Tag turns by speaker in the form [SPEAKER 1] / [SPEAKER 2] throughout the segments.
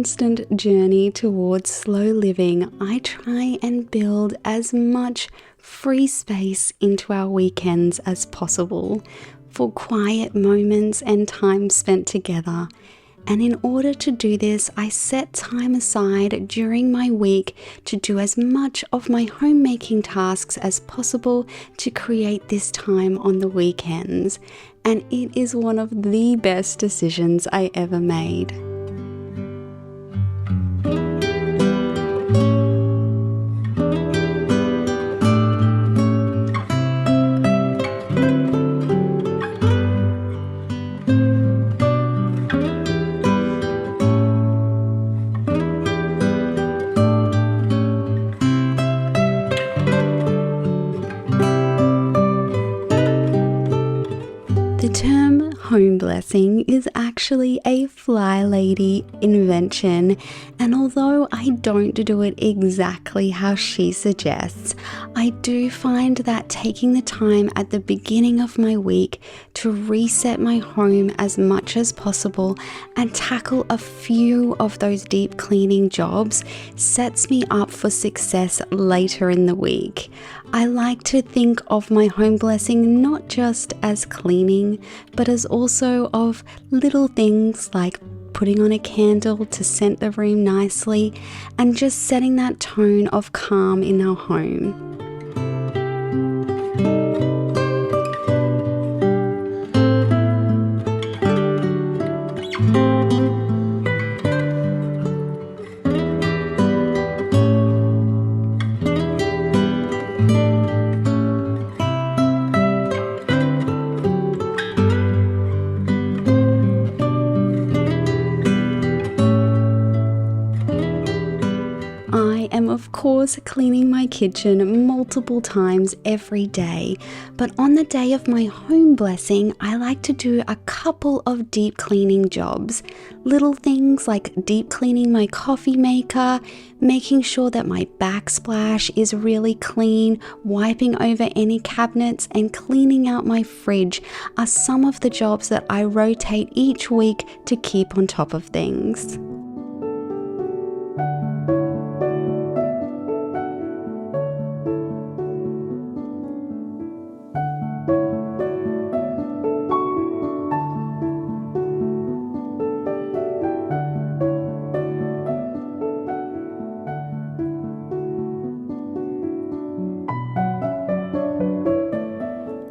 [SPEAKER 1] constant journey towards slow living, I try and build as much free space into our weekends as possible for quiet moments and time spent together. And in order to do this, I set time aside during my week to do as much of my homemaking tasks as possible to create this time on the weekends. And it is one of the best decisions I ever made. The term home blessing is actually a fly lady invention, and although I don't do it exactly how she suggests, I do find that taking the time at the beginning of my week to reset my home as much as possible and tackle a few of those deep cleaning jobs sets me up for success later in the week. I like to think of my home blessing not just as cleaning, but as also of little things like putting on a candle to scent the room nicely and just setting that tone of calm in our home. I am of course cleaning my kitchen multiple times every day, but on the day of my home blessing, I like to do a couple of deep cleaning jobs. Little things like deep cleaning my coffee maker, making sure that my backsplash is really clean, wiping over any cabinets, and cleaning out my fridge are some of the jobs that I rotate each week to keep on top of things.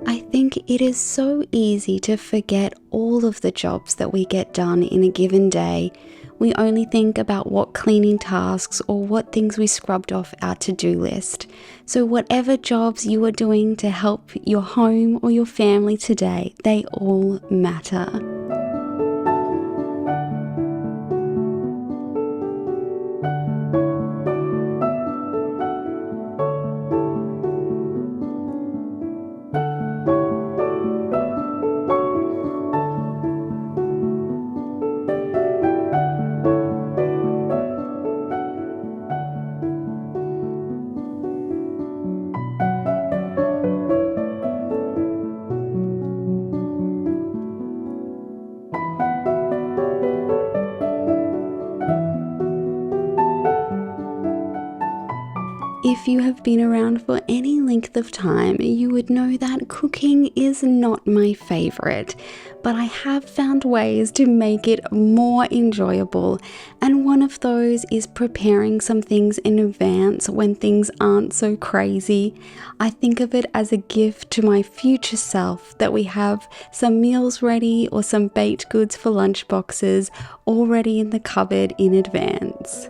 [SPEAKER 1] I think it is so easy to forget all of the jobs that we get done in a given day. We only think about what cleaning tasks or what things we scrubbed off our to-do list. So whatever jobs you are doing to help your home or your family today, they all matter. If you have been around for any length of time, you would know that cooking is not my favorite, but I have found ways to make it more enjoyable, and one of those is preparing some things in advance when things aren't so crazy. I think of it as a gift to my future self that we have some meals ready or some baked goods for lunch boxes already in the cupboard in advance.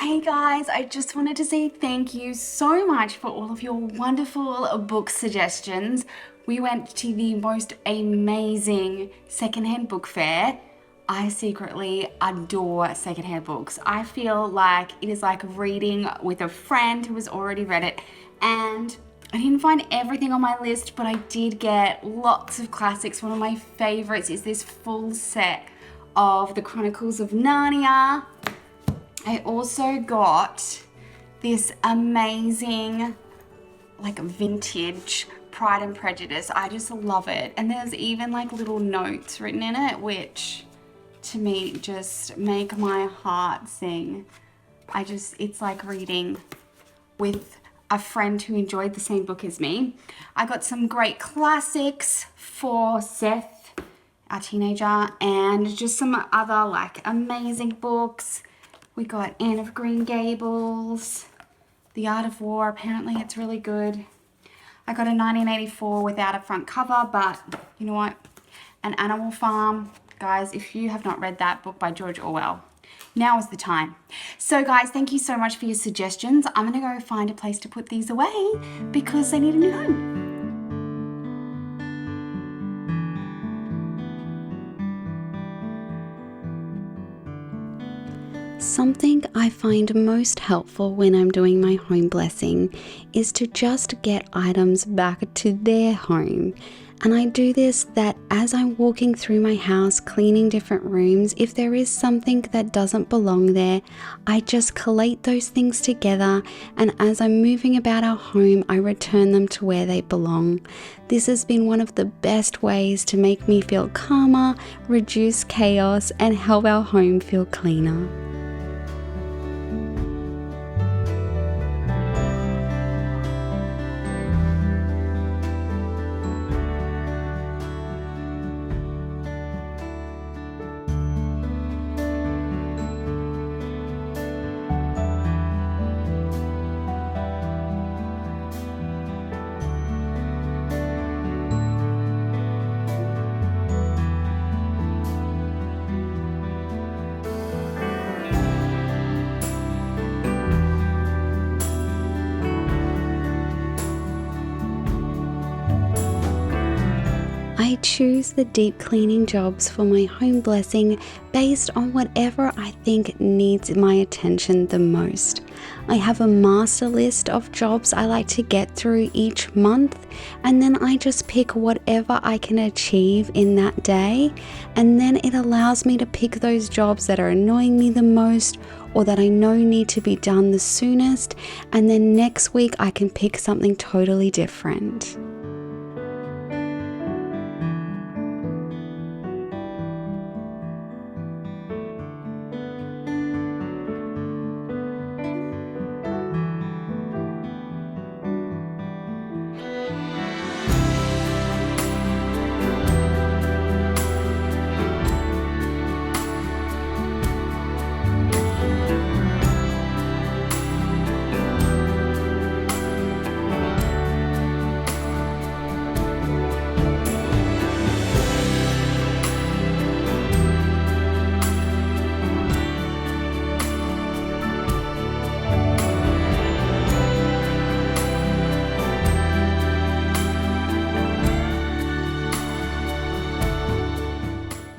[SPEAKER 1] Hey guys, I just wanted to say thank you so much for all of your wonderful book suggestions. We went to the most amazing secondhand book fair. I secretly adore secondhand books. I feel like it is like reading with a friend who has already read it, and I didn't find everything on my list, but I did get lots of classics. One of my favorites is this full set of the Chronicles of Narnia. I also got this amazing like vintage Pride and Prejudice. I just love it. And there's even like little notes written in it, which to me just make my heart sing. It's like reading with a friend who enjoyed the same book as me. I got some great classics for Seth, our teenager, and just some other like amazing books. We got Anne of Green Gables, The Art of War, apparently it's really good. I got a 1984 without a front cover, but you know what? An Animal Farm. Guys, if you have not read that book by George Orwell, now is the time. So guys, thank you so much for your suggestions. I'm gonna go find a place to put these away because they need a new home. Something I find most helpful when I'm doing my home blessing is to just get items back to their home. And I do this that as I'm walking through my house, cleaning different rooms, if there is something that doesn't belong there, I just collate those things together, and as I'm moving about our home, I return them to where they belong. This has been one of the best ways to make me feel calmer, reduce chaos, and help our home feel cleaner. I choose the deep cleaning jobs for my home blessing based on whatever I think needs my attention the most. I have a master list of jobs I like to get through each month, and then I just pick whatever I can achieve in that day, and then it allows me to pick those jobs that are annoying me the most or that I know need to be done the soonest, and then next week I can pick something totally different.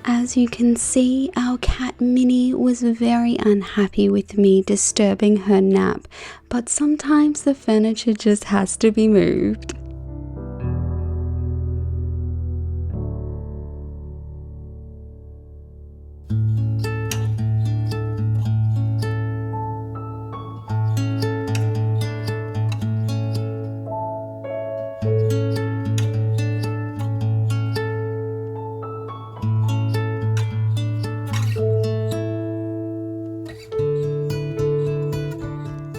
[SPEAKER 1] As you can see, our cat Minnie was very unhappy with me disturbing her nap, but sometimes the furniture just has to be moved.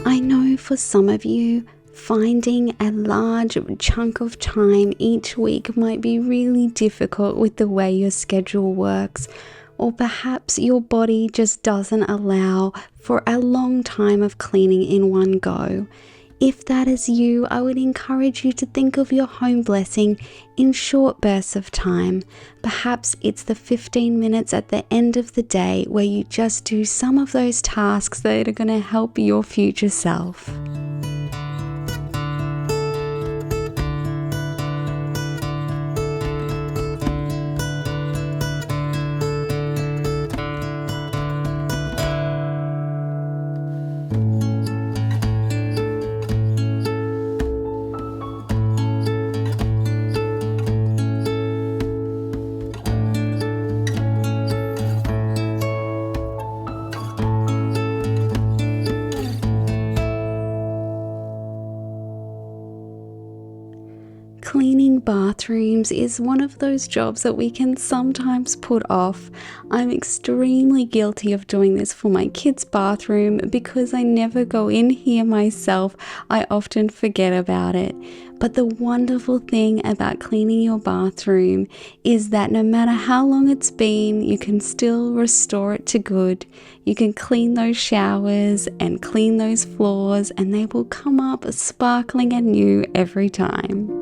[SPEAKER 1] I know for some of you, finding a large chunk of time each week might be really difficult with the way your schedule works, or perhaps your body just doesn't allow for a long time of cleaning in one go. If that is you, I would encourage you to think of your home blessing in short bursts of time. Perhaps it's the 15 minutes at the end of the day where you just do some of those tasks that are going to help your future self. Cleaning bathrooms is one of those jobs that we can sometimes put off. I'm extremely guilty of doing this for my kids' bathroom because I never go in here myself. I often forget about it. But the wonderful thing about cleaning your bathroom is that no matter how long it's been, you can still restore it to good. You can clean those showers and clean those floors, and they will come up sparkling and new every time.